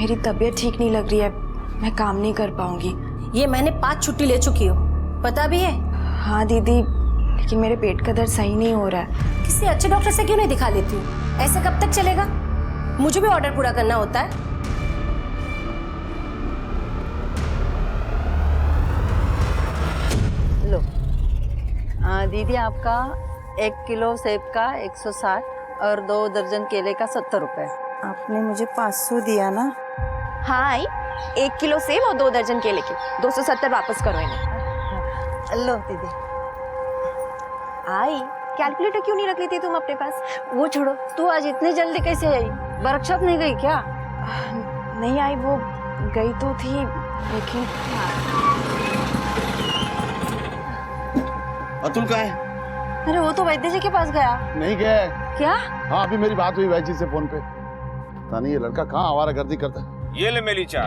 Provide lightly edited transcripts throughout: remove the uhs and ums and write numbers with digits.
मेरी तबीयत ठीक नहीं लग रही है, मैं काम नहीं कर पाऊंगी। ये मैंने 5 छुट्टी ले चुकी हो, पता भी है? हाँ दीदी, लेकिन मेरे पेट का दर्द सही नहीं हो रहा है। किसी अच्छे डॉक्टर से क्यों नहीं दिखा लेती हूँ? ऐसे कब तक चलेगा? मुझे भी ऑर्डर पूरा करना होता है। लो दीदी, आपका 1 किलो सेब का 160 और 2 दर्जन केले का 70 रुपए। आपने मुझे 500 दिया ना? हाँ आई, 1 किलो सेब और 2 दर्जन केले के 270 वापस करो इन्हें। लो दीदी। आई, कैलकुलेटर क्यों नहीं रख लेती तुम अपने पास? वो छोड़ो, तू आज इतनी जल्दी कैसे आई? वर्कशॉप नहीं गई क्या? नहीं आई, वो गई तो थी लेकिन। अतुल कहाँ है? अरे वो तो वैद्य जी के पास गया। नहीं गया है। क्या? हाँ, अभी मेरी बात हुई वैद्य जी से फोन पे। पता नहीं ये लड़का कहाँ आवारागर्दी करता है। ये ले मेरी चाय।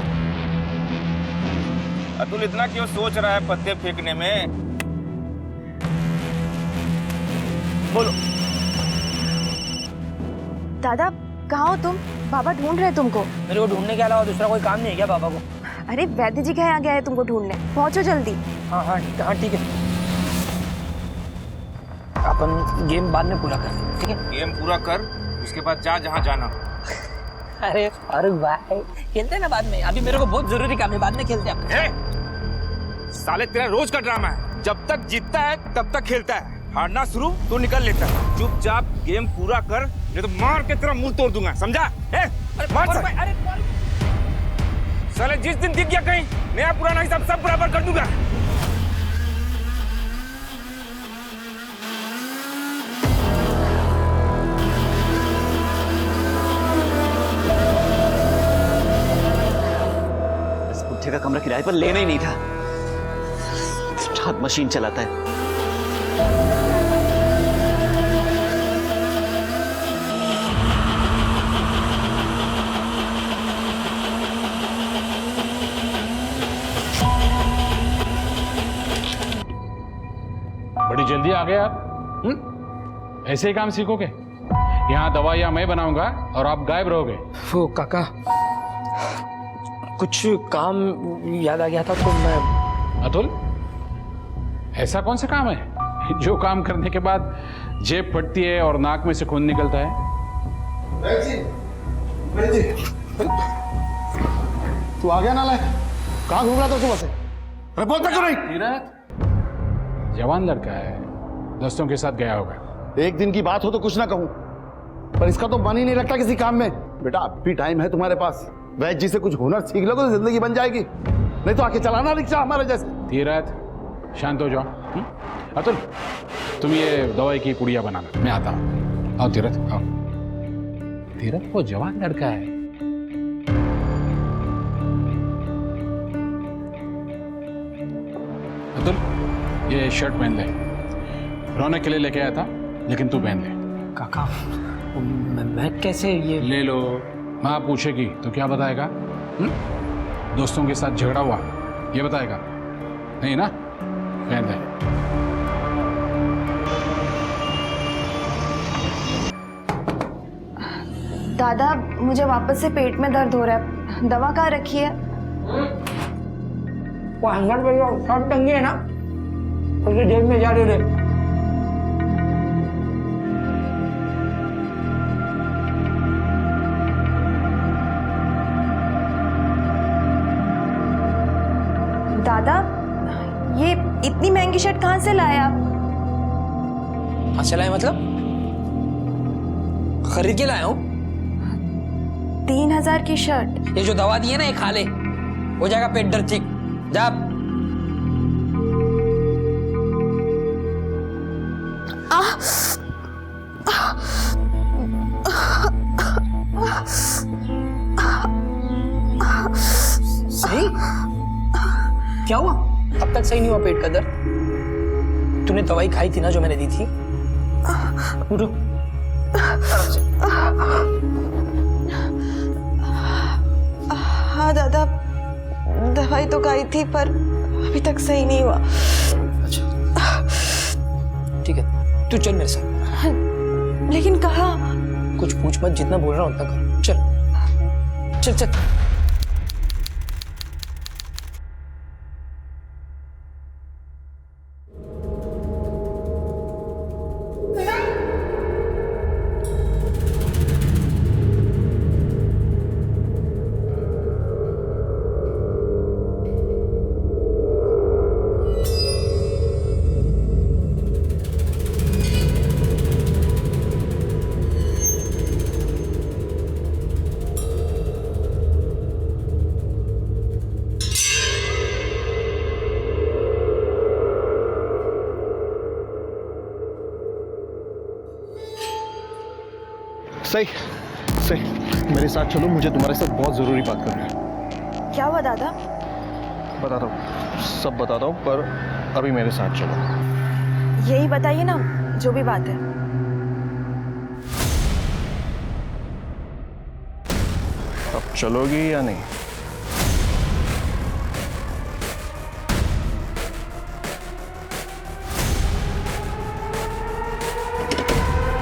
अतुल इतना क्यों सोच रहा है पत्ते फेंकने में? बोलो। दादा कहाँ हो तुम? बाबा ढूंढ रहे हैं तुमको। मेरे को ढूंढने के अलावा दूसरा कोई काम नहीं है क्या बाबा को? अरे वैद्य जी के यहाँ गया है तुमको ढूंढने, पहुंचो जल्दी। हाँ हाँ ठीक है। अपन गेम बाद में पूरा कर, ठीक है? गेम पूरा कर, उसके बाद जा जहाँ जाना। अरे फारूक भाई, खेलते हैं ना बाद में, अभी मेरे को बहुत जरूरी काम है, बाद में खेलते हैं। साले तेरा रोज का ड्रामा है, जब तक जीतता है तब तक खेलता है, हारना शुरू तो निकल लेता है। चुपचाप गेम पूरा कर, नहीं तो मार के तेरा मुंह तोड़ दूंगा, समझा? मार साले, जिस दिन दिख गया कहीं नया पुराना हिसाब सब बराबर कर दूंगा। इस बुढ़े का कमरा किराए पर लेना ही नहीं था। हाथ मशीन चलाता है। बड़ी जल्दी आ गए आप। ऐसे ही काम सीखोगे? यहाँ दवाइयाँ मैं बनाऊंगा और आप गायब रहोगे। वो काका, कुछ काम याद आ गया था तो मैं। अतुल, ऐसा कौन सा काम है जो काम करने के बाद जेब फटती है और नाक में से खून निकलता है? तू आ गया ना? ले, कहाँ घूम रहा था सुबह से? अरे बोलता क्यों नहीं? तीरथ जवान लड़का है, दोस्तों के साथ गया होगा। एक दिन की बात हो तो कुछ ना कहूँ, पर इसका तो मन ही नहीं लगता किसी काम में। बेटा अब भी टाइम है तुम्हारे पास, वैद्य जी से कुछ हुनर सीख लोगे तो जिंदगी बन जाएगी, नहीं तो आके चलाना रिक्शा हमारे जैसे। तीरथ शांत हो जाओ। अतुल तुम ये दवाई की पुड़िया बनाना, मैं आता हूँ। आओ तीरथ आओ। तीरथ वो जवान लड़का है। अतुल ये शर्ट पहन ले, रौनक के लिए लेके आया था, लेकिन तू पहन ले। काका मैं कैसे? ये ले लो। माँ पूछेगी तो क्या बताएगा? दोस्तों के साथ झगड़ा हुआ ये बताएगा? नहीं ना? पहन ले। दादा मुझे वापस से पेट में दर्द हो रहा है, दवा कहाँ रखी है? वो हंगर पे जो शर्ट टंगी है ना, उसके जेब में जा रहे थे। दादा ये इतनी महंगी शर्ट कहाँ से लाए आप? हाँ चलाए मतलब? खरीद के लाया हूँ। 3000 की शर्ट? ये जो दवा दी है ना, ये खा ले, हो जाएगा पेट दर्द ठीक। जा। सही? क्या हुआ? अब तक सही नहीं हुआ पेट का दर्द? तूने दवाई खाई थी ना जो मैंने दी थी? रुक, आराम से। हाँ दादा, दवाई तो खाई थी पर अभी तक सही नहीं हुआ। अच्छा ठीक है, तू चल मेरे साथ। लेकिन कहाँ? कुछ पूछ मत, जितना बोल रहा हूँ उतना कर। चल चल चल। सही सही, मेरे साथ चलो, मुझे तुम्हारे साथ बहुत ज़रूरी बात करना है। क्या हुआ दादा? बताता हूँ, सब बताता हूँ, पर अभी मेरे साथ चलो। यही बताइए ना, जो भी बात है। अब चलोगी या नहीं?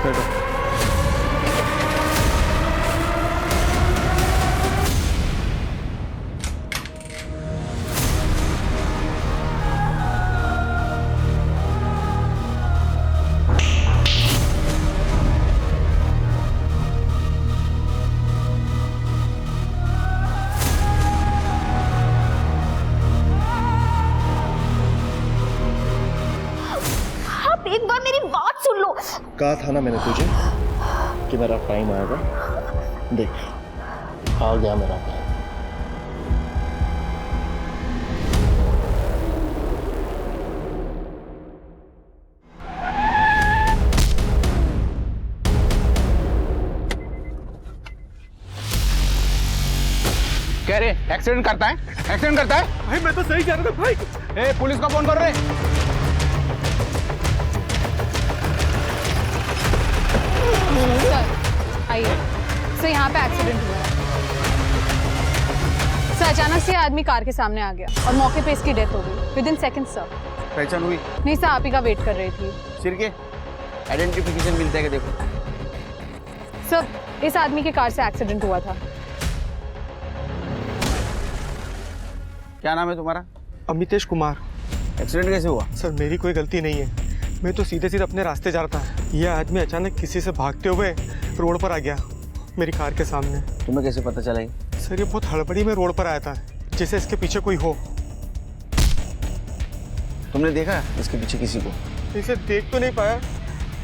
बैठो। आप एक बार मेरी बात सुन लो। कहा था ना मैंने तुझे कि मेरा टाइम आएगा। देख, आ गया मेरा टाइम। कह रहे एक्सीडेंट करता है, एक्सीडेंट करता है। भाई मैं तो सही कह रहा था भाई। ए, पुलिस को फोन कर रहे। सर आइए सर, यहाँ पे एक्सीडेंट हुआ है सर। अचानक से आदमी कार के सामने आ गया और मौके पे इसकी डेथ हो गई विद इन सेकेंड सर। पहचान हुई? नहीं सर, आप ही का वेट कर रही थी। सिर के आइडेंटिफिकेशन मिलता है क्या? देखो सर, इस आदमी के कार से एक्सीडेंट हुआ था। क्या नाम है तुम्हारा? अमितेश कुमार। एक्सीडेंट कैसे हुआ? सर मेरी कोई गलती नहीं है, मैं तो सीधे सीधे अपने रास्ते जा रहा था। यह आदमी अचानक किसी से भागते हुए रोड पर आ गया मेरी कार के सामने। तुम्हें कैसे पता चला? सर ये बहुत हड़बड़ी में रोड पर आया था, जैसे इसके पीछे कोई हो। तुमने देखा इसके पीछे किसी को? इसे देख तो नहीं पाया,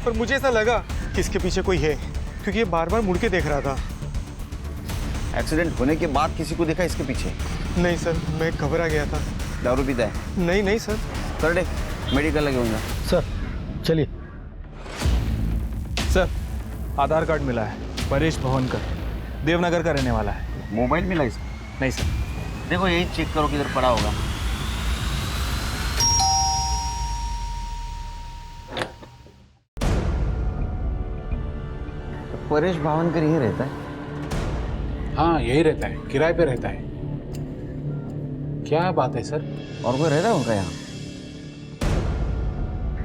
पर मुझे ऐसा लगा कि इसके पीछे कोई है, क्योंकि ये बार बार मुड़ के देख रहा था। एक्सीडेंट होने के बाद किसी को देखा इसके पीछे? नहीं सर, मैं घबरा गया था। दारू पीता है? नहीं नहीं सर। कर दे, मेडिकल लगे होंगे। सर चलिए। सर आधार कार्ड मिला है, परेश भवनकर, देवनगर का रहने वाला है। मोबाइल मिला इसका? नहीं सर। देखो यही चेक करो किधर पड़ा होगा। परेश भावनकर यही रहता है? हाँ यही रहता है, किराए पे रहता है। क्या बात है सर? और कोई रहता है उनका यहाँ?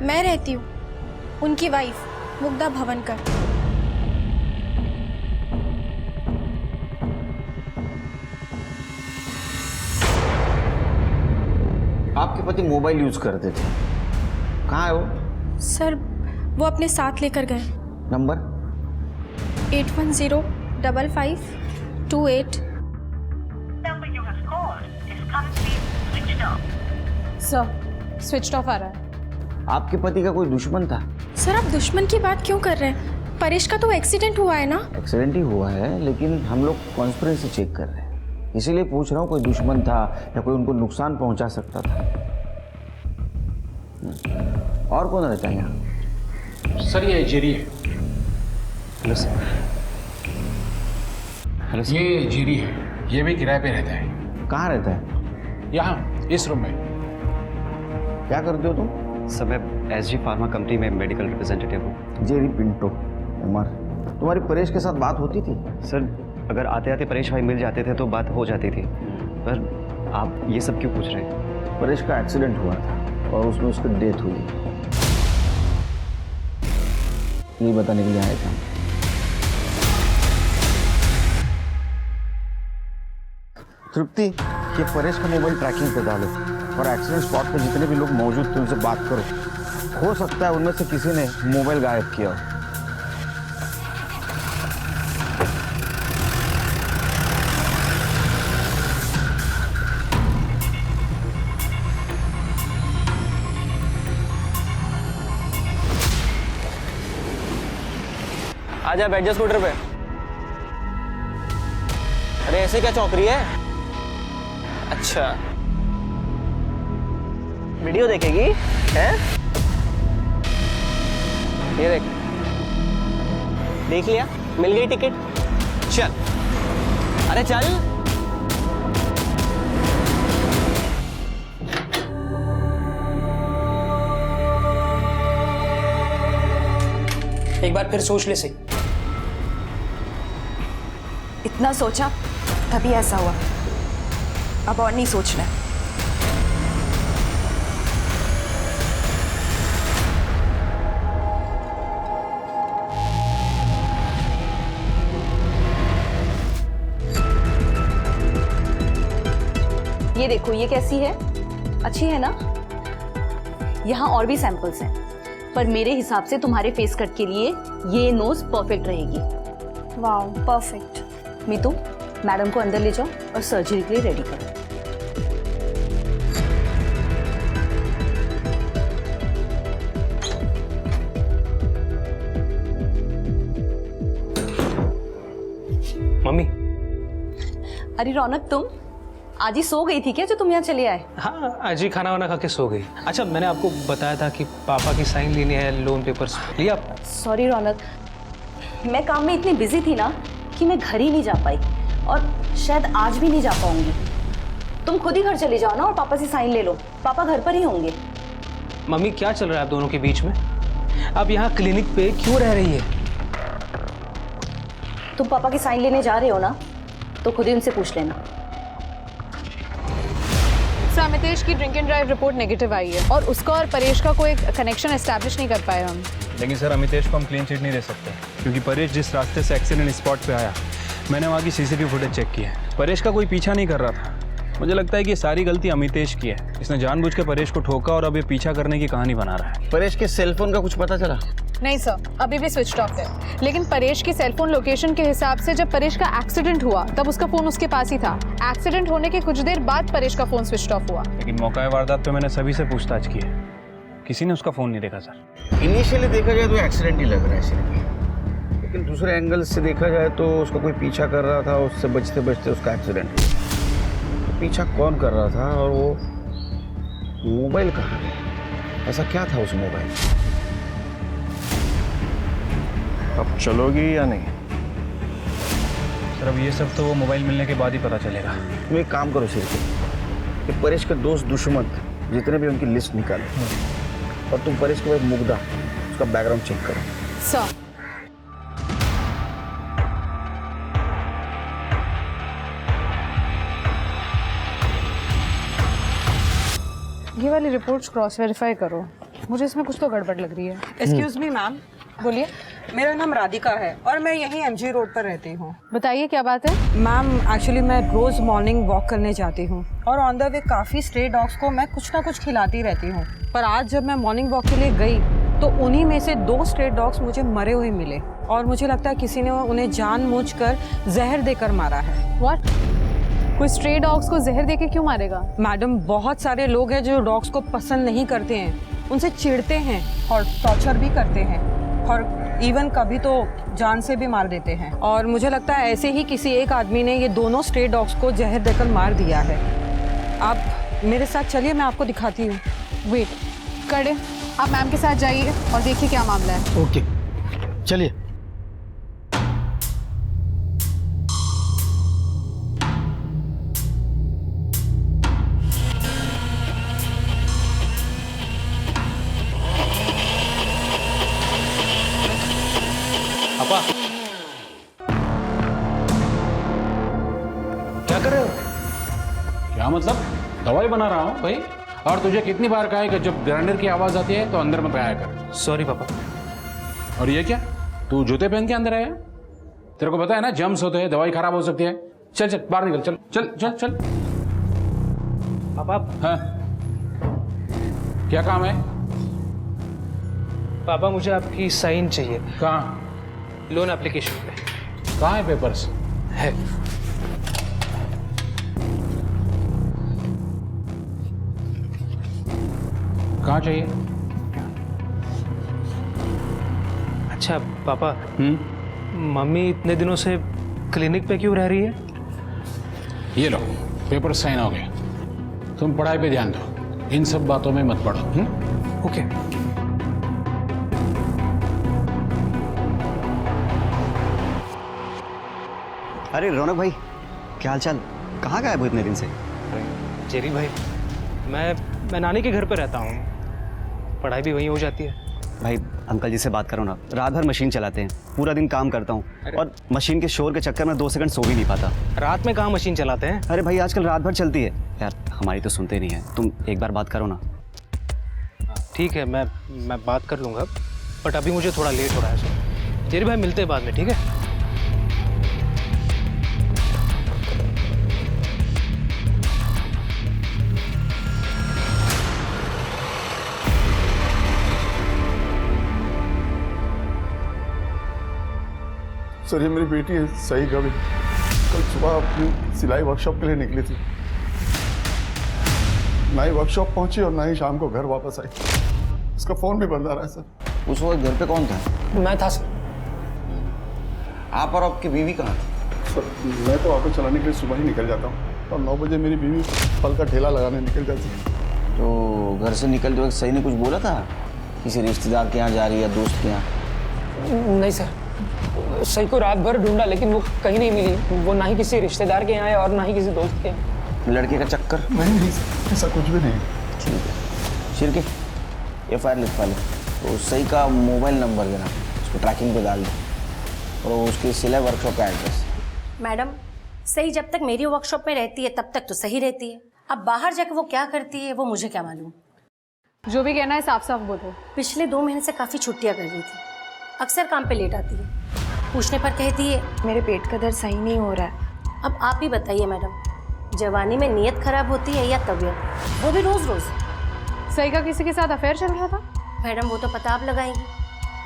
मैं रहती हूँ, उनकी वाइफ मुग्धा भवनकर। आपके पति मोबाइल यूज करते थे, कहाँ है वो? सर वो अपने साथ लेकर गए। नंबर? 81055228। सर स्विच ऑफ आ रहा है। आपके पति का कोई दुश्मन था? सर आप दुश्मन की बात क्यों कर रहे हैं? परेश का तो एक्सीडेंट हुआ है ना। एक्सीडेंट ही हुआ है, लेकिन हम लोग कॉन्स्पिरेसी चेक कर रहे हैं, इसीलिए पूछ रहा हूँ कोई दुश्मन था या कोई उनको नुकसान पहुंचा सकता था। और कौन रहता है यहाँ? सर ये जेरी है। Hello sir. Hello sir. ये जेरी है, ये भी किराए पे रहता है। कहाँ रहता है? यहाँ इस रूम में। क्या करते हो तुम? सर मैं SG फार्मा कंपनी में मेडिकल रिप्रेजेंटेटिव हूँ। जेरी पिंटो उमर। तुम्हारी परेश के साथ बात होती थी? सर अगर आते आते परेश भाई मिल जाते थे तो बात हो जाती थी, पर आप ये सब क्यों पूछ रहे हैं? परेश का एक्सीडेंट हुआ था और उसमें उसकी डेथ हुई, यही बताने के लिए आए थे। तृप्ति, ये परेश का मोबाइल ट्रैकिंग पे डालो और एक्सीडेंट स्पॉट पे जितने भी लोग मौजूद थे उनसे बात करो। हो सकता है उनमें से किसी ने मोबाइल गायब किया हो। आजा बैठ जा स्कूटर पे। अरे ऐसे क्या चौंक रही है? अच्छा वीडियो देखेगी हैं? ये देख, देख लिया? मिल गई टिकट? चल, अरे चल। एक बार फिर सोच ले सही। इतना सोचा तभी ऐसा हुआ, अब और नहीं सोचना। ये देखो, ये कैसी है? अच्छी है ना? यहाँ और भी सैंपल्स हैं, पर मेरे हिसाब से तुम्हारे फेस कट के लिए ये नोज परफेक्ट रहेगी। Wow, perfect. मीतू, मैडम को अंदर ले जाओ और सर्जरी के लिए रेडी करो। मम्मी। अरे रौनक, तुम आज ही सो गई थी क्या जो तुम यहाँ चले आए? हाँ, आज ही खाना वाना खा के सो गई। अच्छा, मैंने आपको बताया था कि पापा की साइन लेनी है लोन पेपर्स, लिया आपने? सॉरी रौनक, मैं काम में इतनी बिजी थी ना कि मैं घर ही नहीं जा पाई, और शायद आज भी नहीं जा पाऊंगी। तुम खुद ही घर चली जाओ ना और पापा से साइन ले लो, पापा घर पर ही होंगे। मम्मी, क्या चल रहा है आप दोनों के बीच में? आप यहाँ क्लिनिक पे क्यों रह रही है? तुम पापा की साइन लेने जा रहे हो ना, तो खुद ही उनसे पूछ लेना। सर, अमितेश की drink and drive report negative आई है और उसका और परेश का कोई कनेक्शन एस्टैब्लिश नहीं कर पाए हम। लेकिन सर, अमितेश को हम क्लीन चिट नहीं दे सकते, क्योंकि परेश जिस रास्ते से एक्सीडेंट स्पॉट पे आया, मैंने वहाँ की सीसीटीवी फुटेज चेक की है। परेश का कोई पीछा नहीं कर रहा था। मुझे लगता है कि ये सारी गलती अमितेश की है। इसने जानबूझ के परेश को ठोका और अब ये पीछा करने की कहानी बना रहा है। परेश के सेलफोन का कुछ पता चला? नहीं सर, अभी भी स्विच ऑफ है। लेकिन परेश की सेलफोन लोकेशन के हिसाब से जब परेश का एक्सीडेंट हुआ तब उसका फोन उसके पास ही था। एक्सीडेंट होने के कुछ देर बाद परेश का फोन स्विच ऑफ हुआ। लेकिन मौका वारदात पे मैंने सभी से पूछताछ की है, किसी ने उसका फ़ोन नहीं देखा सर। इनिशियली देखा जाए तो एक्सीडेंट ही लग रहा है सिर्फ, लेकिन दूसरे एंगल से देखा जाए तो उसका कोई पीछा कर रहा था, उससे बचते बचते उसका एक्सीडेंट हुआ। तो पीछा कौन कर रहा था और वो मोबाइल कहाँ है? ऐसा क्या था उस मोबाइल? अब चलोगी या नहीं? सर, अब ये सब तो वो मोबाइल मिलने के बाद ही पता चलेगा। तुम एक काम करो सिर्फ, कि परेश के दोस्त दुश्मन जितने भी उनकी लिस्ट निकालो, और तुम परेश के बाद मुग्धा उसका बैकग्राउंड चेक करो। सर, ये वाली रिपोर्ट्स क्रॉस वेरीफाई करो, मुझे इसमें कुछ तो गड़बड़ लग रही है। एक्सक्यूज मी मैम, बोलिए। मेरा नाम राधिका है और मैं यहीं एमजी रोड पर रहती हूँ। बताइए क्या बात है? मैम, एक्चुअली मैं रोज़ मॉर्निंग वॉक करने जाती हूँ और ऑन द वे काफ़ी स्ट्रे डॉग्स को मैं कुछ ना कुछ खिलाती रहती हूँ। पर आज जब मैं मॉर्निंग वॉक के लिए गई तो उन्हीं में से 2 स्ट्रे डॉग्स मुझे मरे हुए मिले, और मुझे लगता है किसी ने उन्हें जानबूझकर जहर देकर मारा है। व्हाट? कोई स्ट्रे डॉग्स को जहर देके क्यों मारेगा? मैडम, बहुत सारे लोग हैं जो डॉग्स को पसंद नहीं करते हैं, उनसे चिढ़ते हैं और टॉर्चर भी करते हैं, और इवन कभी तो जान से भी मार देते हैं। और मुझे लगता है ऐसे ही किसी एक आदमी ने ये दोनों स्ट्रे डॉग्स को जहर देकर मार दिया है। आप मेरे साथ चलिए, मैं आपको दिखाती हूँ। वेट, कड़े, आप मैम के साथ जाइए और देखिए क्या मामला है। ओके, चलिए। पापा, क्या कर रहे हो? क्या मतलब? दवाई बना रहा हूँ भाई। और तुझे कितनी बार कहा है कि जब ग्राइंडर की आवाज आती है तो अंदर मत आया कर। सॉरी पापा। और ये क्या, तू जूते पहन के अंदर आया? तेरे को पता है ना जम्स होते हैं, दवाई खराब हो सकती है। चल चल बाहर निकल, चल चल चल चल। पापा। हाँ, क्या काम है? पापा, मुझे आपकी साइन चाहिए। कहाँ? लोन एप्लीकेशन पे। कहाँ है पेपर्स? है। कहाँ चाहिए? अच्छा पापा, मम्मी इतने दिनों से क्लिनिक पे क्यों रह रही है? ये लो, पेपर साइन हो गए। तुम पढ़ाई पे ध्यान दो, इन सब बातों में मत पढ़ो। ओके। अरे रौनक भाई, क्या हाल चाल? कहाँ गायब हो इतने दिन से? जेरी भाई, मैं नानी के घर पे रहता हूँ, पढ़ाई भी वहीं हो जाती है। भाई अंकल जी से बात करो ना, रात भर मशीन चलाते हैं, पूरा दिन काम करता हूँ और मशीन के शोर के चक्कर में 2 सेकंड सो भी नहीं पाता। रात में कहाँ मशीन चलाते हैं? अरे भाई आजकल रात भर चलती है यार, हमारी तो सुनते नहीं है। तुम एक बार बात करो ना। ठीक है, मैं बात कर लूँगा, बट अभी मुझे थोड़ा लेट हो रहा है सर। जेरी भाई मिलते हैं बाद में, ठीक है? सर ये मेरी बेटी है सही कभी कल सुबह अपनी सिलाई वर्कशॉप के लिए निकली थी, ना ही वर्कशॉप पहुंची और ना ही शाम को घर वापस आई। उसका फोन भी बंद आ रहा है सर। उस वक्त घर पे कौन था? मैं था सर। आप और आपकी बीवी कहाँ थी? सर मैं तो ऑटो चलाने के लिए सुबह ही निकल जाता हूँ और 9 बजे मेरी बीवी फल का ठेला लगाने निकल जाती है। तो घर से निकलते वक्त सही ने कुछ बोला था? किसी रिश्तेदार के यहाँ जा रही है, दोस्त के यहाँ? नहीं सर, सही को रात भर ढूंढा लेकिन वो कहीं नहीं मिली। वो ना ही किसी रिश्तेदार के यहाँ है और ना ही किसी दोस्त के यहाँ। लड़के का चक्कर? नहीं, ऐसा कुछ भी नहीं। ठीक है, शिरके FIR लिखवा ले। तो सही का मोबाइल नंबर देना, उसको ट्रैकिंग पे डाल दे और उसकी सिलाई वर्कशॉप का एड्रेस। मैडम, सही जब तक मेरी वर्कशॉप में रहती है तब तक तो सही रहती है। अब बाहर जाकर वो क्या करती है वो मुझे क्या मालूम। जो भी कहना है साफ साफ बोलो। पिछले 2 महीने से काफ़ी छुट्टियाँ कर रही थी, अक्सर काम पे लेट आती है। पूछने पर कहती है मेरे पेट का दर्द सही नहीं हो रहा है। अब आप ही बताइए मैडम, जवानी में नीयत खराब होती है या तबीयत, वो भी रोज रोज? सही का किसी के साथ अफेयर चल रहा था? मैडम वो तो पता आप लगाएंगी,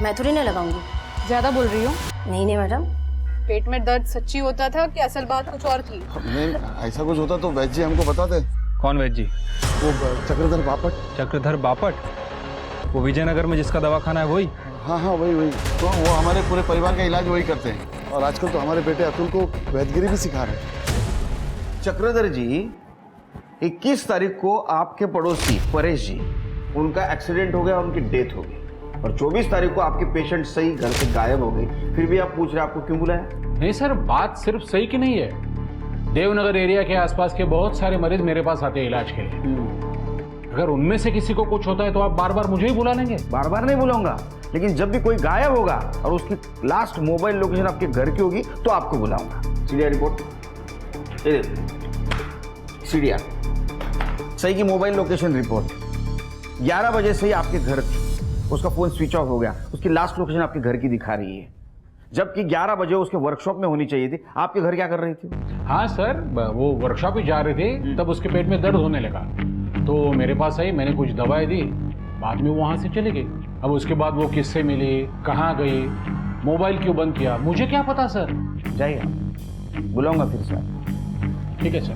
मैं थोड़ी ना लगाऊंगी। ज्यादा बोल रही हो। नहीं मैडम। पेट में दर्द सच्ची होता था कि असल बात कुछ और थी? नहीं, ऐसा कुछ होता तो वैद्य जी हमको बताते। कौन वैद्य जी? वो चक्रधर बापट। चक्रधर बापट? वो विजयनगर में जिसका दवाखाना है वही? हाँ वही। तो वो हमारे पूरे परिवार का इलाज वही करते हैं और आजकल तो हमारे बेटे अतुल को वैद्यगिरी भी सिखा रहे हैं। चक्रधर जी, 21 तारीख को आपके पड़ोसी परेश जी, उनका एक्सीडेंट हो गया और उनकी डेथ हो गई और 24 तारीख को आपके पेशेंट सही घर से गायब हो गई। फिर भी आप पूछ रहे आपको क्यों बुलाया? नहीं सर, बात सिर्फ सही की नहीं है। देवनगर एरिया के आसपास के बहुत सारे मरीज मेरे पास आते हैं इलाज के लिए। अगर उनमें से किसी को कुछ होता है तो आप बार बार मुझे ही बुला लेंगे? बार बार नहीं बुलाऊंगा, लेकिन जब भी कोई गायब होगा और उसकी लास्ट मोबाइल लोकेशन आपके घर की होगी तो आपको बुलाऊंगा। CDR रिपोर्ट, CDR सही की मोबाइल लोकेशन रिपोर्ट 11 बजे से ही आपके घर थी, उसका फोन स्विच ऑफ हो गया, उसकी लास्ट लोकेशन आपके घर की दिखा रही है, जबकि 11 बजे उसके वर्कशॉप में होनी चाहिए थी। आपके घर क्या कर रही थी? हाँ सर, वो वर्कशॉप ही जा रहे थे, तब उसके पेट में दर्द होने लगा तो मेरे पास आई, मैंने कुछ दवाएं दी, बाद में वो वहाँ से चली गई। अब उसके बाद वो किससे मिली, कहाँ गई, मोबाइल क्यों बंद किया, मुझे क्या पता सर। जाइए, बुलाऊंगा फिर से। ठीक है सर।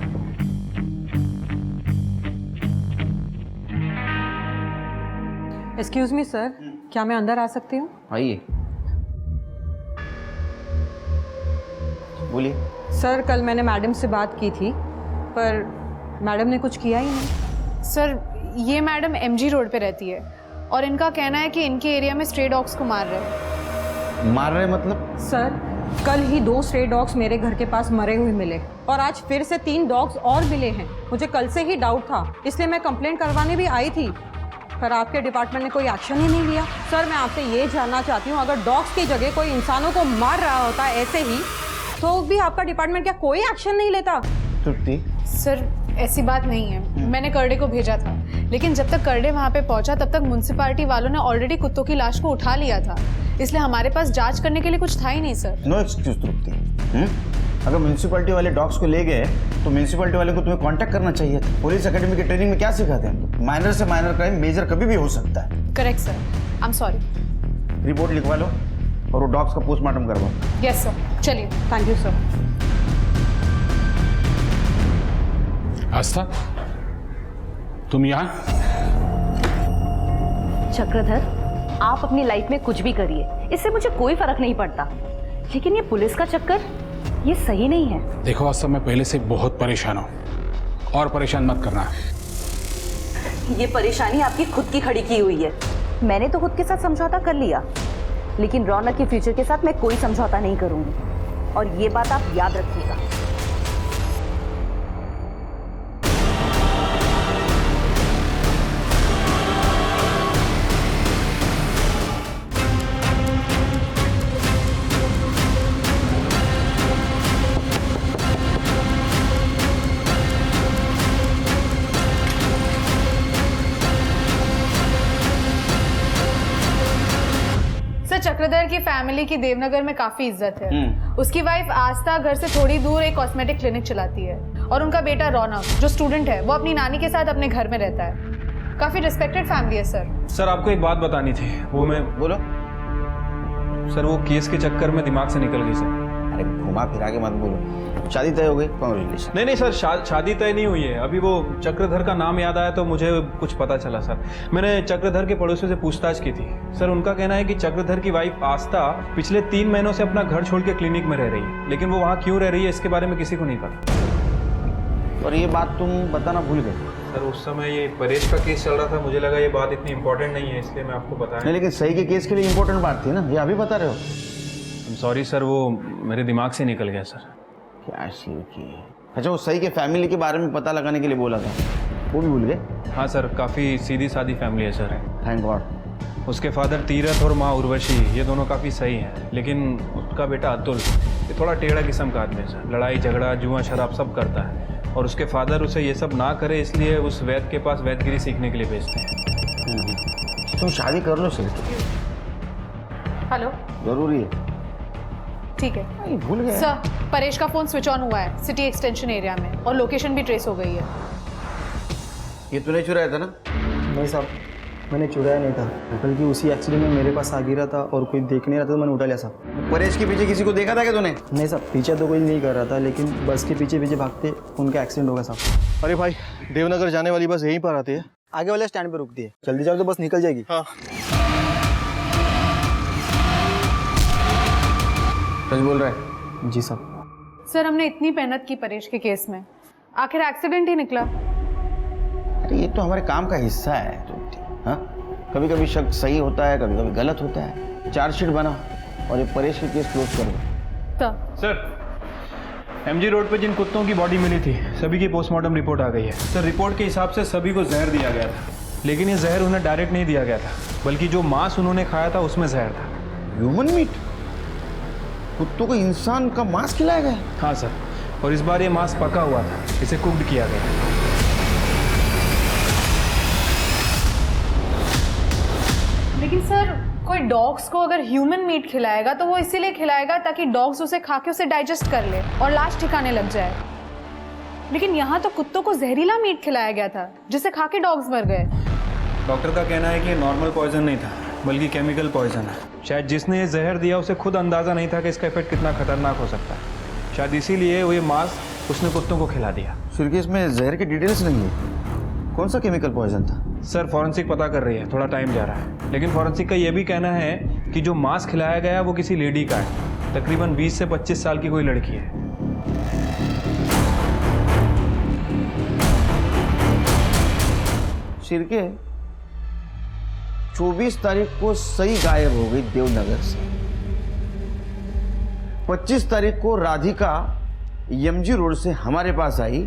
एक्सक्यूज मी सर, क्या मैं अंदर आ सकती हूँ? आइए, बोलिए। सर कल मैंने मैडम से बात की थी पर मैडम ने कुछ किया ही नहीं। सर ये मैडम MG रोड पे रहती है और इनका कहना है कि इनके एरिया में स्ट्रे डॉग्स को मार रहे हैं। मार रहे मतलब? सर कल ही 2 स्ट्रे डॉग्स मेरे घर के पास मरे हुए मिले और आज फिर से 3 डॉग्स और मिले हैं। मुझे कल से ही डाउट था, इसलिए मैं कंप्लेंट करवाने भी आई थी, पर आपके डिपार्टमेंट ने कोई एक्शन ही नहीं लिया। सर मैं आपसे ये जानना चाहती हूँ, अगर डॉग्स की जगह कोई इंसानों को मार रहा होता ऐसे ही तो भी आपका डिपार्टमेंट क्या कोई एक्शन नहीं लेता? तृप्ति, सर ऐसी बात नहीं है, मैंने करडे को भेजा था, लेकिन जब तक करडे वहाँ पे पहुँचा तब तक म्युनिसिपैलिटी वालों ने ऑलरेडी कुत्तों की लाश को उठा लिया था, इसलिए हमारे पास जांच करने के लिए कुछ था ही नहीं सर। नो एक्सक्यूज तृप्ति। अगर म्युनिसिपैलिटी वाले डॉग्स को ले गए तो म्युनिसिपैलिटी वाले को तुम्हें कांटेक्ट करना चाहिए था। पुलिस एकेडमी की ट्रेनिंग में क्या सिखाते हैं? माइनर से माइनर क्राइम मेजर कभी भी हो सकता है। Correct sir, I am sorry. Report लिखवा लो और वो डॉग्स का पोस्टमार्टम करवाओ। यस सर, चलिए। Thank you sir. आस्था, तुम यहाँ? चक्रधर, आप अपनी लाइफ में कुछ भी करिए, इससे मुझे कोई फर्क नहीं पड़ता, लेकिन ये पुलिस का चक्कर, ये सही नहीं है। देखो आस्था, मैं पहले से बहुत परेशान हूँ और परेशान मत करना। ये परेशानी आपकी खुद की खड़ी की हुई है। मैंने तो खुद के साथ समझौता कर लिया, लेकिन रौनक के फ्यूचर के साथ मैं कोई समझौता नहीं करूंगी। और ये बात आप याद रखिएगा। चक्रधर की फैमिली की देवनगर में काफी इज्जत है। उसकी वाइफ आस्था घर से थोड़ी दूर एक कॉस्मेटिक क्लिनिक चलाती है और उनका बेटा रौनक जो स्टूडेंट है वो अपनी नानी के साथ अपने घर में रहता है। काफी रिस्पेक्टेड फैमिली है सर। सर आपको एक बात बतानी थी, वो मैं बोलो। सर वो केस के चक्कर में दिमाग से निकल गई सर। अरे घुमा फिरा के मत बोलो। शादी तय हो गई? कांग्रेचुलेशन। नहीं नहीं सर, शादी तय नहीं हुई है अभी। वो चक्रधर का नाम याद आया तो मुझे कुछ पता चला सर। मैंने चक्रधर के पड़ोसियों से पूछताछ की थी सर। उनका कहना है कि चक्रधर की वाइफ आस्था पिछले 3 महीनों से अपना घर छोड़ के क्लिनिक में रह रही है, लेकिन वो वहाँ क्यों रह रही है इसके बारे में किसी को नहीं पता। और ये बात तुम बताना भूल गए? सर उस समय ये परेश का केस चल रहा था, मुझे लगा ये बात इतनी इंपॉर्टेंट नहीं है इसलिए मैं आपको बताया। नहीं, लेकिन सही के केस के लिए इंपॉर्टेंट बात थी ना, ये अभी बता रहे हो। सॉरी सर, वो मेरे दिमाग से निकल गया सर। क्या शीर की? अच्छा, वो सही के फैमिली के बारे में पता लगाने के लिए बोला था, वो भी भूल गए? हाँ सर, काफ़ी सीधी सादी फैमिली है सर। Thank God. उसके फादर तीरथ और माँ उर्वशी ये दोनों काफ़ी सही हैं, लेकिन उसका बेटा अतुल ये थोड़ा टेढ़ा किस्म का आदमी है सर। लड़ाई झगड़ा जुआ शराब सब करता है और उसके फादर उसे ये सब ना करे इसलिए उस वैद्य के पास वैद्यगिरी सीखने के लिए भेजते हैं। तुम शादी कर लो सर। हेलो, जरूरी है। ठीक है। भूल गए सर, परेश का फोन स्विच ऑन हुआ है सिटी एक्सटेंशन एरिया में और लोकेशन भी ट्रेस हो गई है। ये तूने चुराया था ना? नहीं साहब, मैंने चुराया नहीं था, बल्कि उसी एक्सीडेंट में मेरे पास आ गिरा था और कोई देख नहीं रहा था तो मैंने उठा लिया साहब। परेश के पीछे किसी को देखा था क्या तूने? नहीं साहब, पीछे तो कोई नहीं कर रहा था, लेकिन बस के पीछे पीछे भागते उनका एक्सीडेंट होगा साहब। अरे भाई, देवनगर जाने वाली बस यहीं पर आती है, आगे वाले स्टैंड पर रुकती है, जल्दी जाओ तो बस निकल जाएगी। हाँ। सच बोल रहा है? जी साहब। सर, हमने इतनी मेहनत की परेश के केस में, आखिर एक्सीडेंट ही निकला। अरे ये तो हमारे काम का हिस्सा है। हाँ, कभी कभी शक सही होता है, कभी कभी गलत होता है। चार्जशीट बना और ये परेश के केस क्लोज कर दो। सर, MG रोड पे जिन कुत्तों की बॉडी मिली थी सभी की पोस्टमार्टम रिपोर्ट आ गई है सर। रिपोर्ट के हिसाब से सभी को जहर दिया गया था, लेकिन ये जहर उन्हें डायरेक्ट नहीं दिया गया था, बल्कि जो मांस उन्होंने खाया था उसमें जहर था। Human meat? कुत्तों को इंसान का मांस खिलाया गया? हाँ सर, और इस बार ये मांस पका हुआ था, इसे कुक्ड किया गया। लेकिन सर, कोई डॉग्स को अगर ह्यूमन मीट खिलाएगा तो वो इसीलिए खिलाएगा ताकि डॉग्स उसे खा के उसे डाइजेस्ट कर ले और लाश ठिकाने लग जाए। लेकिन यहाँ तो कुत्तों को जहरीला मीट खिलाया गया था जिसे खा के डॉग्स मर गए। डॉक्टर का कहना है कि नॉर्मल पॉइजन नहीं था, बल्कि केमिकल पॉइजन है। शायद जिसने ये जहर दिया उसे खुद अंदाज़ा नहीं था कि इसका इफेक्ट कितना खतरनाक हो सकता है। शायद इसीलिए वो ये मांस उसने कुत्तों को खिला दिया। सर, इसमें जहर की डिटेल्स नहीं है। कौन सा केमिकल पॉइजन था? सर, फॉरेंसिक पता कर रही है, थोड़ा टाइम जा रहा है, लेकिन फॉरेंसिक का ये भी कहना है कि जो मांस खिलाया गया वो किसी लेडी का है, तकरीबन 20 से 25 साल की कोई लड़की है। शिरके, 24 तारीख को सही गायब हो गई देवनगर से। 25 तारीख को राधिका MG रोड से हमारे पास आई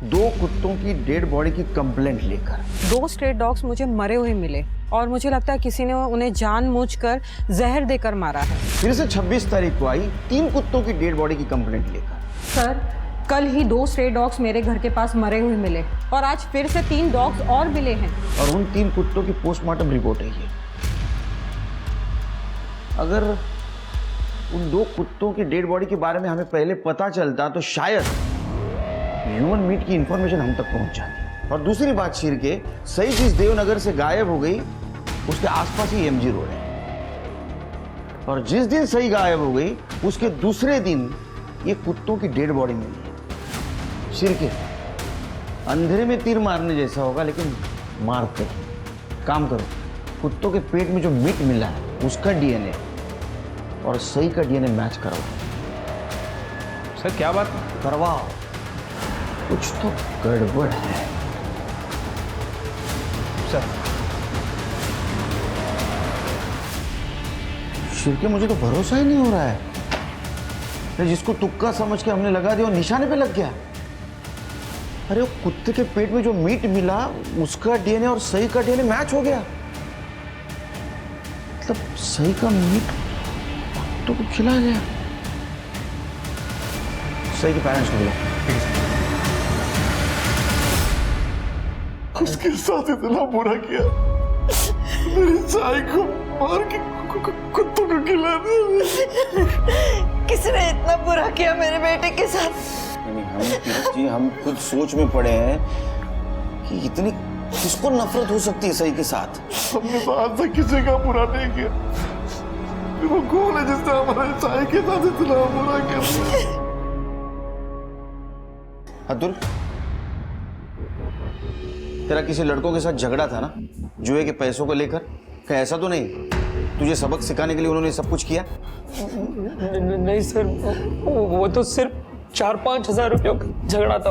2 कुत्तों की डेड बॉडी की कंप्लेंट लेकर। 2 स्ट्रे डॉग्स मुझे मरे हुए मिले और मुझे लगता है किसी ने उन्हें जानबूझकर जहर देकर मारा है। फिर से 26 तारीख को आई 3 कुत्तों की डेड बॉडी की कंप्लेंट लेकर। सर, कल ही 2 स्ट्रे डॉग्स मेरे घर के पास मरे हुए मिले और आज फिर से 3 डॉग्स और मिले हैं। और उन 3 कुत्तों की पोस्टमार्टम रिपोर्ट है ये। अगर उन 2 कुत्तों की डेड बॉडी के बारे में हमें पहले पता चलता तो शायद ह्यूमन मीट की इंफॉर्मेशन हम तक पहुंच जाती। और दूसरी बात शीर के, सही चीज देवनगर से गायब हो गई उसके आसपास ही MG रोड है, और जिस दिन सही गायब हो गई उसके दूसरे दिन ये कुत्तों की डेड बॉडी मिली। शीर के, अंधेरे में तीर मारने जैसा होगा, लेकिन मारते काम करो। कुत्तों के पेट में जो मीट मिला है उसका DNA और सही का DNA मैच करवाओ। सर, क्या बात? करवाओ, कुछ तो गड़बड़ है सर। शिरके, मुझे तो भरोसा ही नहीं हो रहा है। अरे जिसको तुक्का समझ के हमने लगा दिया वो निशाने पे लग गया। अरे वो कुत्ते के पेट में जो मीट मिला उसका डीएनए और सही का डीएनए मैच हो गया। मतलब सही का मीट तो को खिला गया। सही के पेरेंट्स को बुलाओ। उसके साथ इतना बुरा किया, मेरी चाय को मार के कुत्तों को खिला दिया। किसने इतना बुरा किया मेरे बेटे के साथ? जी हम खुद सोच में पड़े हैं कि इतनी किसको नफरत हो सकती है सही के साथ। हमने तो आज तक किसी का बुरा नहीं किया, वो कौन है जिसने हमारे चाय के साथ इतना बुरा किया? अतुल, तेरा किसी लड़कों के साथ झगड़ा था ना जुए के पैसों को लेकर? क्या ऐसा तो नहीं तुझे सबक सिखाने के लिए उन्होंने सब कुछ किया? नहीं सर, वो तो सिर्फ 4-5 हज़ार रुपयों का झगड़ा था।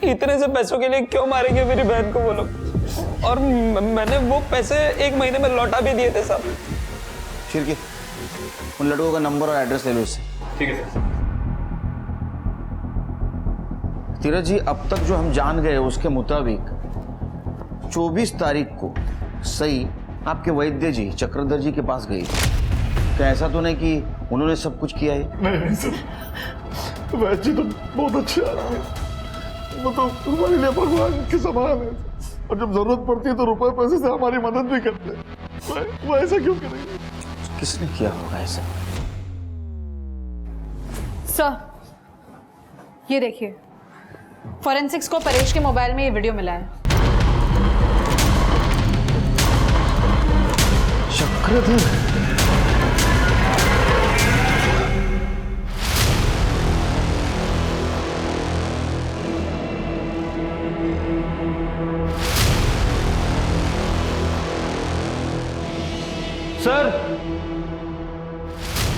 इतने से पैसों के लिए क्यों मारेंगे मेरी बहन को वो लोग? और मैंने वो पैसे 1 महीने में लौटा भी दिए थे साहब। शिरकी, उन लड़कों का नंबर और एड्रेस ले लो इससे। ठीक है सर। धीरज जी, अब तक जो हम जान गए उसके मुताबिक 24 तारीख को सही आपके वैद्य जी चक्रधर जी के पास गई। क्या ऐसा तो नहीं कि उन्होंने सब कुछ किया है? नहीं सर, वैद्य जी तो बहुत अच्छे आदमी हैं। वो तो हमारे लिए भगवान के समान है, और जब जरूरत पड़ती है तो रुपए पैसे से हमारी मदद भी करते हैं। वो ऐसा क्यों करेंगे? किसने किया होगा ऐसा? सर, ये देखिए, फॉरेंसिक्स को परेश के मोबाइल में ये वीडियो मिला है। चक्रधर, सर।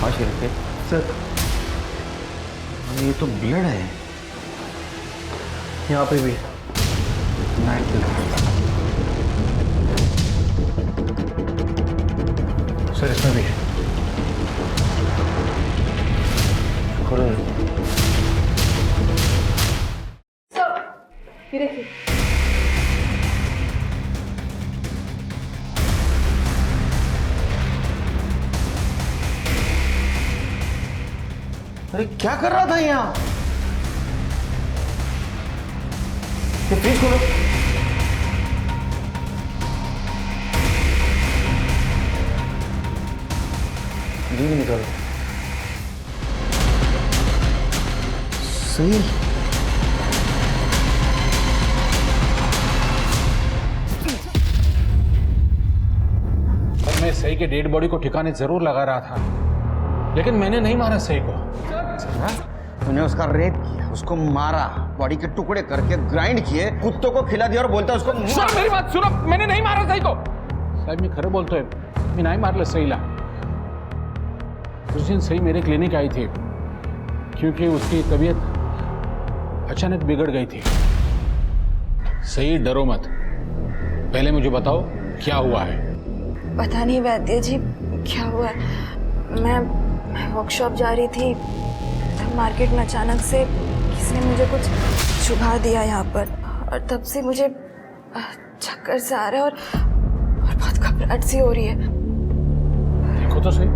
हाँ शिरके सर, ये तो ब्लड है। यहाँ पे भी नाइट सर, इसमें भी ये देखिए, अरे क्या कर रहा था यहाँ? ये फ्रिज खोलो। डी निकालो। सही। पर मैं सही के डेड बॉडी को ठिकाने जरूर लगा रहा था, लेकिन मैंने नहीं मारा सही को। तूने उसका रेप किया, उसको मारा, बॉडी के टुकड़े करके ग्राइंड किए, कुत्तों को खिला दिया और बोलता उसको सुनो मेरी बात सुनो, मैंने नहीं मारा सही को। साहब मैं खरे बोलतो है, मैं नहीं मारलं सहीला। उस दिन सही मेरे क्लिनिक आई थी क्योंकि उसकी तबीयत अचानक बिगड़ गई थी। सही डरो मत, पहले मुझे बताओ क्या हुआ है। पता नहीं वैद्य जी क्या हुआ है। मैं वर्कशॉप जा रही थी, मार्केट में अचानक से किसी ने मुझे कुछ चुभा दिया यहाँ पर, और तब से मुझे चक्कर से आ रहा है और बहुत घबराहट सी हो रही है। देखो तो सही।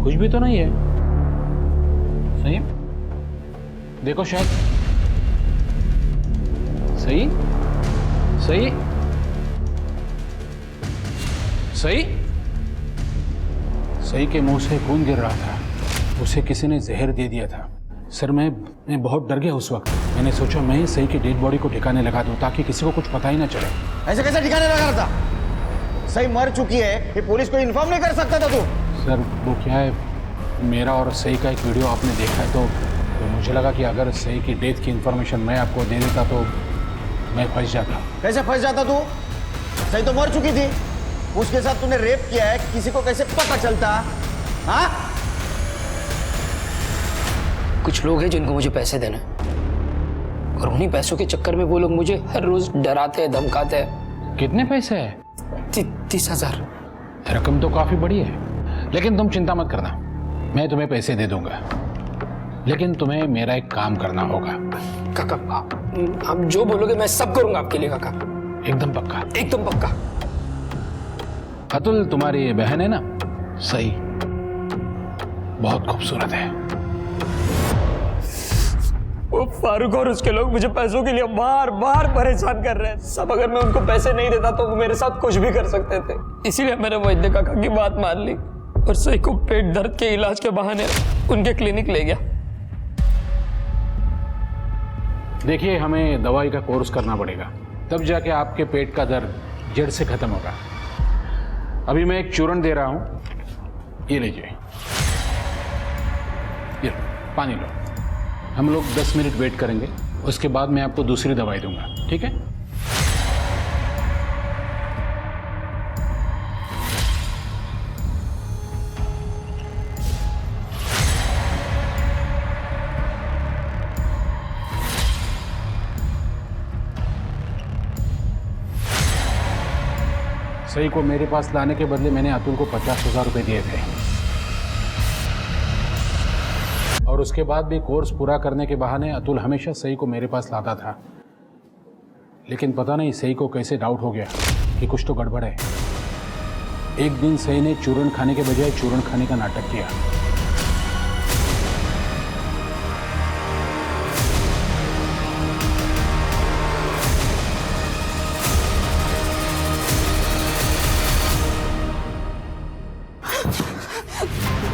कुछ भी तो नहीं है। सही देखो शायद। सही सही सही सही के मुंह से खून गिर रहा था। उसे किसी ने जहर दे दिया था। सर मैं बहुत डर गया उस वक्त। मैंने सोचा मैं ही सही की डेड बॉडी को ठिकाने लगा दूं ताकि किसी को कुछ पता ही ना चले। ऐसे कैसे ठिकाने लगा रहा था? सही मर चुकी है, ये पुलिस को इन्फॉर्म नहीं कर सकता था तू? सर वो क्या है, मेरा और सही का एक वीडियो आपने देखा है तो मुझे लगा कि अगर सही की डेथ की इंफॉर्मेशन मैं आपको दे देता तो मैं फंस जाता। कैसे फंस जाता तू? सही तो मर चुकी थी, उसके साथ तूने रेप किया है, किसी को कैसे पता चलता? हाँ? कुछ लोग हैं जिनको मुझे पैसे देने, और उन्हीं पैसों के चक्कर में वो लोग मुझे हर रोज डराते हैं, धमकाते हैं। कितने पैसे है? 30,000। रकम तो काफ़ी बड़ी है, लेकिन तुम चिंता मत करना, मैं तुम्हें पैसे दे दूंगा। लेकिन तुम्हें मेरा एक काम करना होगा। काका आप जो बोलोगे मैं सब करूंगा आपके लिए काका। एकदम पक्का? एकदम पक्का। अतुल, तुम्हारी ये बहन है ना सही, बहुत खूबसूरत है। वो फारूक और उसके लोग मुझे पैसों के लिए बार बार परेशान कर रहे हैं सब। अगर मैं उनको पैसे नहीं देता तो वो मेरे साथ कुछ भी कर सकते थे। इसीलिए मैंने वैद्य काका की बात मान ली और सही को पेट दर्द के इलाज के बहाने उनके क्लिनिक ले गया। देखिए, हमें दवाई का कोर्स करना पड़ेगा, तब जाके आपके पेट का दर्द जड़ से खत्म होगा। अभी मैं एक चूर्ण दे रहा हूं, ये लीजिए, ये पानी लो। हम लोग 10 मिनट वेट करेंगे, उसके बाद मैं आपको दूसरी दवाई दूंगा, ठीक है? सही को मेरे पास लाने के बदले मैंने अतुल को 50,000 रुपये दिए थे, और उसके बाद भी कोर्स पूरा करने के बहाने अतुल हमेशा सही को मेरे पास लाता था। लेकिन पता नहीं सही को कैसे डाउट हो गया कि कुछ तो गड़बड़ है। एक दिन सही ने चूर्ण खाने के बजाय चूर्ण खाने का नाटक किया।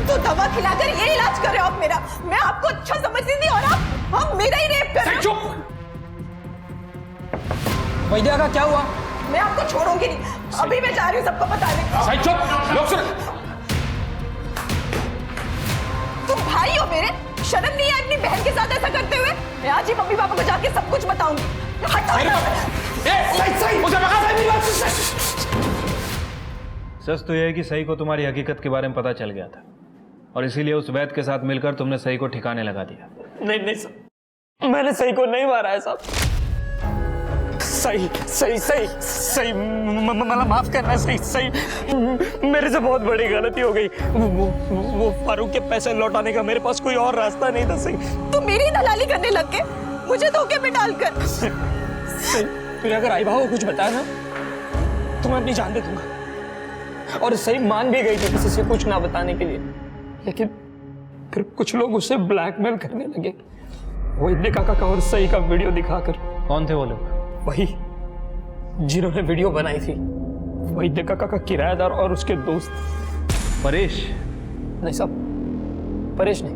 तो दवा खिलाकर ये इलाज कर रहे हो आप मेरा? मैं आपको अच्छा समझती थी और आप मेरा ही रेप कर रहे हो। चुप! वैद्या का क्या हुआ? मैं आपको छोड़ूंगी नहीं, अभी मैं जा रही हूँ सबको बताने। सही चुप! लोग सुन! तुम भाई हो मेरे, शर्म नहीं है अपनी बहन के साथ ऐसा करते हुए? मैं आज ही मम्मी पापा को जाके सब कुछ बताऊंगी। सच तो यह है कि सही को तुम्हारी हकीकत के बारे में पता चल गया था और इसीलिए उस वैद्य के साथ मिलकर तुमने सही को ठिकाने लगा दिया। नहीं नहीं सर, मैंने सही को नहीं मारा है साहब। सही मतलब माफ करना। सही मेरे से बहुत बड़ी गलती हो गई। वो फारूक के पैसे लौटाने का मेरे पास कोई और रास्ता नहीं था। सही तुम मेरी दलाली करने लग गए, मुझे धोखे में डालकर। सही तुझे अगर आई भाव को कुछ बताया ना तो मैं अपनी जान दे दूंगा। और सही मान भी गई थी किसी से कुछ ना बताने के लिए, लेकिन फिर कुछ लोग उसे ब्लैकमेल करने लगे वैद्य काका और सही का वीडियो दिखाकर। कौन थे वो लोग? वही जिन्होंने वीडियो बनाई थी, वैद्य काका का किराएदार और उसके दोस्त। परेश? नहीं साहब, परेश नहीं,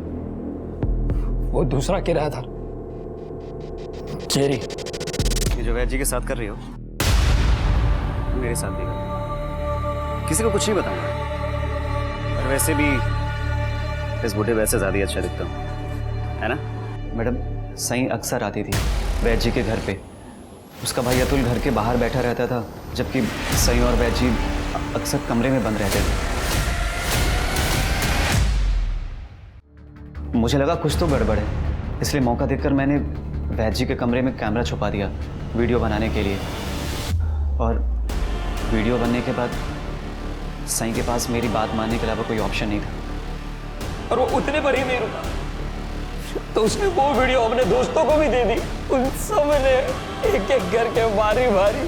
वो दूसरा किराएदार जेरी। ये जो वैद्य जी के साथ कर रही हो मेरे साथ भी कर, किसी को कुछ नहीं बताऊंगा। और वैसे भी इस बुढ़े वैसे ज़्यादा अच्छा दिखता हूँ, है ना? मैडम, सही अक्सर आती थी वैद्य जी के घर पे। उसका भाई अतुल घर के बाहर बैठा रहता था, जबकि सही और वैद्य जी अक्सर कमरे में बंद रहते थे। मुझे लगा कुछ तो गड़बड़ है, इसलिए मौका देखकर मैंने वैद्य जी के कमरे में कैमरा छुपा दिया वीडियो बनाने के लिए। और वीडियो बनने के बाद सही के पास मेरी बात मानने के अलावा कोई ऑप्शन नहीं था। और वो उतने पर ही नहीं रुका, तो उसने वो वीडियो अपने दोस्तों को भी दे दी। उन सब ने एक एक करके बारी बारी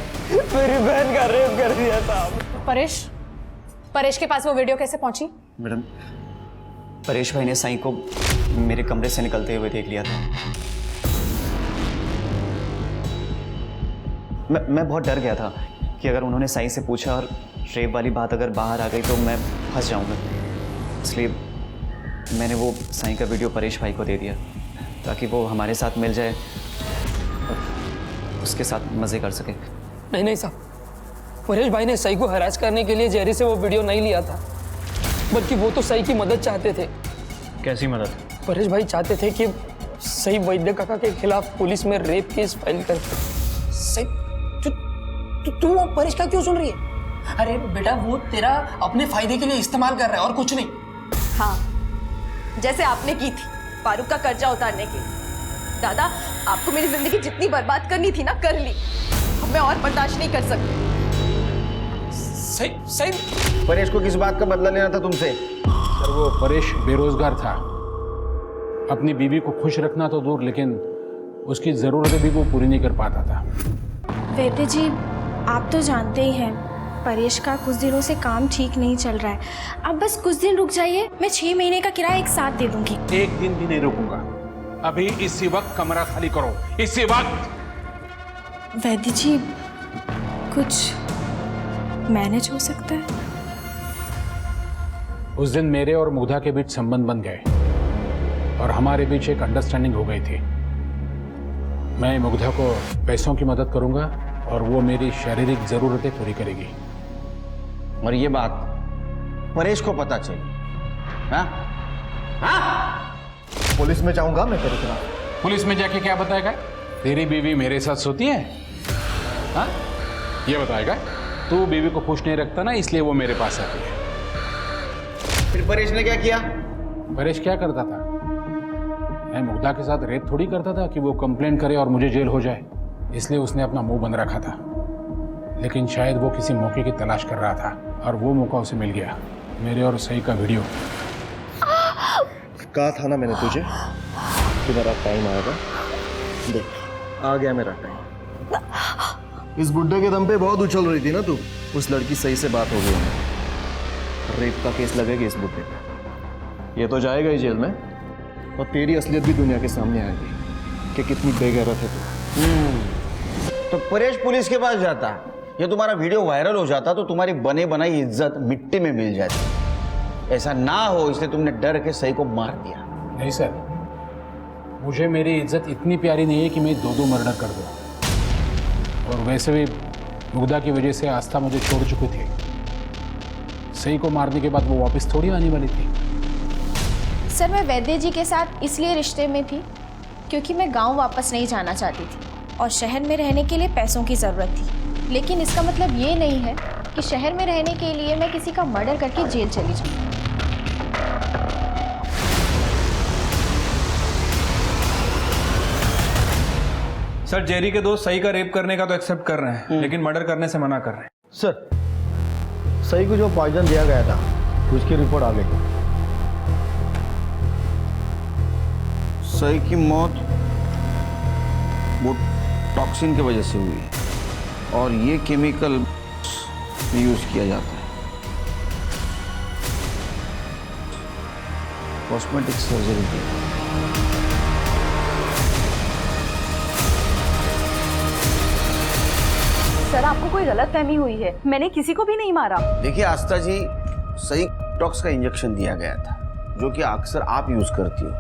मेरी बहन का रेप कर दिया था। परेश के पास वो वीडियो कैसे पहुंची? मैडम, परेश भाई ने सही को मेरे कमरे से निकलते हुए देख लिया था। मैं बहुत डर गया था कि अगर उन्होंने सही से पूछा और रेप वाली बात अगर बाहर आ गई तो मैं फंस जाऊंगा, इसलिए मैंने वो सही का वीडियो परेश भाई को दे दिया ताकि वो हमारे साथ मिल जाए और उसके साथ मज़े कर सके। नहीं साहब, परेश भाई ने सही को हरास करने के लिए जेरी से वो वीडियो नहीं लिया था, बल्कि वो तो सही की मदद चाहते थे। कैसी मदद? परेश भाई चाहते थे कि सही वैद्य काका के खिलाफ पुलिस में रेप केस फाइल कर। सही तू वो परेश का क्यों सुन रही है? अरे बेटा, वो तेरा अपने फायदे के लिए इस्तेमाल कर रहा है और कुछ नहीं। हाँ, जैसे आपने की थी फारूक का कर्जा उतारने के लिए। दादा, आपको मेरी जिंदगी जितनी बर्बाद करनी थी ना, कर ली। अब मैं और बर्दाश्त नहीं कर सकती। सही सही परेश को किस बात का बदला लेना था तुमसे? सर वो परेश बेरोजगार था, अपनी बीवी को खुश रखना तो दूर, लेकिन उसकी ज़रूरतें भी वो पूरी नहीं कर पाता था। वैद्य जी, आप तो जानते ही हैं परेश का कुछ दिनों से काम ठीक नहीं चल रहा है। अब बस कुछ दिन रुक जाइए, मैं 6 महीने का किराया एक साथ दे दूंगी। एक दिन भी नहीं रुकूंगा, अभी इसी वक्त कमरा खाली करो, इसी वक्त। वैद्य जी, कुछ मैनेज हो सकता है? उस दिन मेरे और मुग्धा के बीच संबंध बन गए और हमारे बीच एक अंडरस्टैंडिंग हो गई थी। मैं मुग्धा को पैसों की मदद करूंगा और वो मेरी शारीरिक जरूरतें पूरी करेगी। और ये बात परेश को पता चली, हाँ? हाँ? पुलिस में जाऊंगा मैं तेरे खिलाफ। पुलिस में जाके क्या बताएगा? तेरी बीवी मेरे साथ सोती है? हाँ? ये बताएगा? तू बीवी को खुश नहीं रखता ना, इसलिए वो मेरे पास आती है। फिर परेश ने क्या किया? परेश क्या करता था? मैं मुग्धा के साथ रेप थोड़ी करता था कि वो कंप्लेंट करे और मुझे जेल हो जाए, इसलिए उसने अपना मुंह बंद रखा था। लेकिन शायद वो किसी मौके की तलाश कर रहा था और वो मौका उसे मिल गया। मेरे और सही का वीडियो। कहा था ना मैंने तुझे कि मेरा टाइम आएगा। देख आ गया मेरा टाइम। इस बुड्ढे के दम पे बहुत उछल रही थी ना तू। उस लड़की सही से बात हो गई है, रेप का केस लगेगा इस बुड्ढे पे। ये तो जाएगा ही जेल में और तेरी असलियत भी दुनिया के सामने आएगी कि कितनी बेगैरत है तू। तो परेश पुलिस के पास जाता, ये तुम्हारा वीडियो वायरल हो जाता तो तुम्हारी बने बनाई इज्जत मिट्टी में मिल जाती। ऐसा ना हो इसलिए तुमने डर के सही को मार दिया। नहीं सर, मुझे मेरी इज्जत इतनी प्यारी नहीं है कि मैं 2 मर्डर कर दूं। और वैसे भी मुग्धा की वजह से आस्था मुझे छोड़ चुकी थी। सही को मारने के बाद वो वापस थोड़ी आने वाली थी। सर, मैं वैद्य जी के साथ इसलिए रिश्ते में थी क्योंकि मैं गांव वापस नहीं जाना चाहती थी और शहर में रहने के लिए पैसों की ज़रूरत थी। लेकिन इसका मतलब ये नहीं है कि शहर में रहने के लिए मैं किसी का मर्डर करके जेल चली जाऊँ। सर, जेरी के दोस्त सही का रेप करने का तो एक्सेप्ट कर रहे हैं, लेकिन मर्डर करने से मना कर रहे हैं। सर, सही को जो पॉइजन दिया गया था उसकी रिपोर्ट आ गई। सही की मौत वो टॉक्सिन की वजह से हुई है और ये केमिकल यूज किया जाता है। कॉस्मेटिक सर्जरी की। सर, आपको कोई गलतफहमी हुई है, मैंने किसी को भी नहीं मारा। देखिए आस्था जी, सही टॉक्स का इंजेक्शन दिया गया था जो कि अक्सर आप यूज करती हो।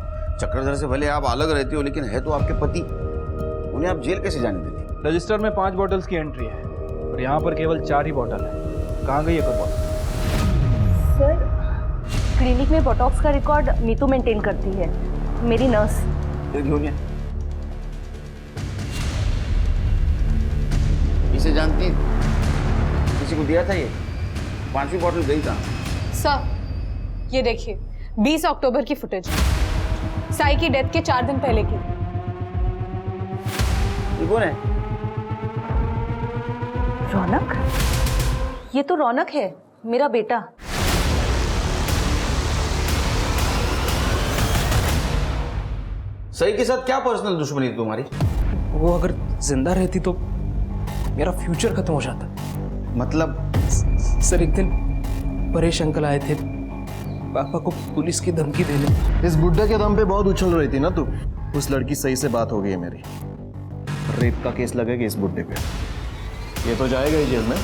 चक्रधर से भले आप अलग रहती हो लेकिन है तो आपके पति, उन्हें आप जेल कैसे जाने देती? रजिस्टर में 5 बॉटल्स की एंट्री है और यहाँ पर केवल 4 ही बॉटल है। कहाँ गई है कोई बॉटल? सर, क्लिनिक में बोटॉक्स का रिकॉर्ड नीतू मेंटेन करती है, मेरी नर्स। इसे जानती, किसी को दिया था ये? 5वीं बॉटल गई था। सर, ये देखिए 20 अक्टूबर की फुटेज, साई की डेथ के 4 दिन पहले की। ये कौन है? रौनक? ये तो रौनक है, मेरा बेटा। सही के साथ क्या पर्सनल दुश्मनी थी तुम्हारी? वो अगर जिंदा रहती तो मेरा फ्यूचर खत्म हो जाता। मतलब? सर, एक दिन परेश अंकल आए थे पापा को पुलिस की धमकी देने। इस बुड्ढे के दम पे बहुत उछल रही थी ना तू। उस लड़की सही से बात हो गई है मेरी, रेप का केस लगेगा इस बुड्ढे पे। ये तो जाएगा ही जेल में।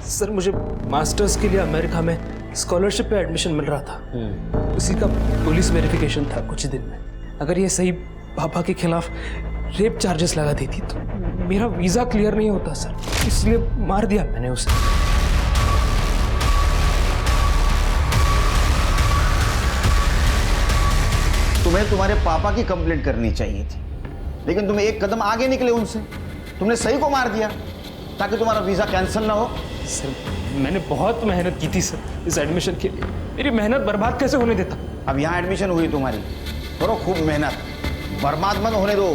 सर, मुझे मास्टर्स के लिए अमेरिका में स्कॉलरशिप पे एडमिशन मिल रहा था, उसी का पुलिस वेरिफिकेशन था कुछ दिन में। अगर ये सही पापा के खिलाफ रेप चार्जेस लगा देती तो मेरा वीज़ा क्लियर नहीं होता सर, इसलिए मार दिया मैंने उसे। तुम्हें तुम्हारे पापा की कंप्लेंट करनी चाहिए थी, लेकिन तुम एक कदम आगे निकले उनसे। तुमने सही को मार दिया ताकि तुम्हारा वीज़ा कैंसिल ना हो। सर, मैंने बहुत मेहनत की थी सर इस एडमिशन के लिए, मेरी मेहनत बर्बाद कैसे होने देता? अब यहाँ एडमिशन हुई तुम्हारी, करो खूब मेहनत, बर्बाद मत होने दो।